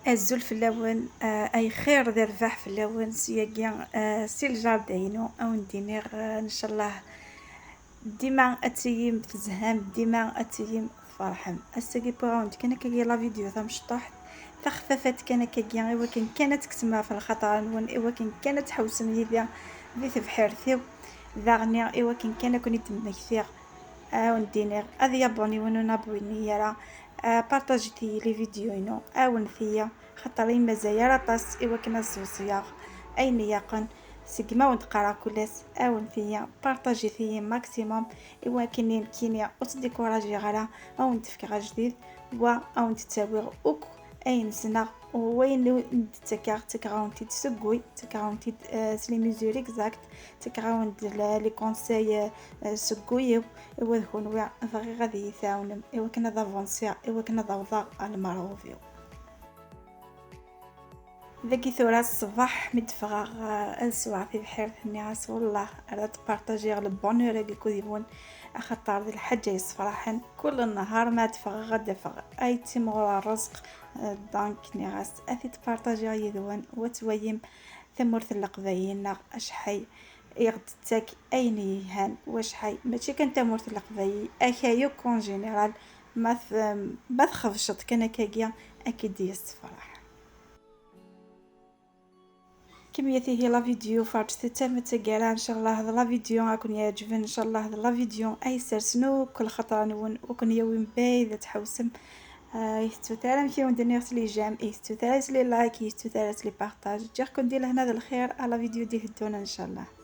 الزول في اللون اي خير ذي رباح في اللون سياقيا سي الجاردينو او ندينيغ ان شاء الله ديما اتيم تزهام ديما اتيم فرحم الساقي بوراوند كان كي لا فيديو ثم شطحت تخففت كان كي ايوا كانت كتما في الخطر نون ايوا كانت حوسن يديا ذي تبحيرثيو ذاغني ايوا كان كوني تمكثير وندينيغ اذي يابوني ونونا بويني يرى بارطاجيتي لي فيديو او نثيا خاطر مزايا راطاس ايوا كنا الزوزياغ اين يقن سيكما ونتقرا كلاس او نثيا بارطاجيتي ماكسيموم ايوا كنين كينيا وتديكوراجي غلا او نتفكر جديد او نتساوي اوك اين سنه وين تكراونتي تسقوي تكراونتي سلي ميزور اكزاكت تكراوند لي كونساي سقوي وذهون ويا ضغي غادي يثاون ايوا كنا دافونسيا ايوا كنا ضوضاء المروفيو ذاكي ثورة الصباح مدفغ السواع في بحيرة الناس والله راه تبارطاجي على البونور كيكو ديبون خاطر ذي الحاجة يصفراحن كل النهار ما تفغ غدا فغ اي تيمغور الرزق دونك نيغاس اثي تبارطاجي يذوان وتويم ثمورث القبايين اشحي يغدتك اين يهان واشحي ماشي كان تمورث القبايي اكايو كون جينيرال ما تخفشط كان كاكيا اكيد يصفراح كميتي هي لا فيديو فارت تتم تقرا ان شاء الله هذا لا فيديو راكم يعجبن ان شاء الله هذا لا فيديو اي سرسنو كل خطره نون وكن يوم بايذ تحوسم يستو تعلم كي وندير لي جيم يستو تعلم لي لايك يستو تعلم لي بارطاج جاكم دير هنا الخير على فيديو دي هدونا ان شاء الله.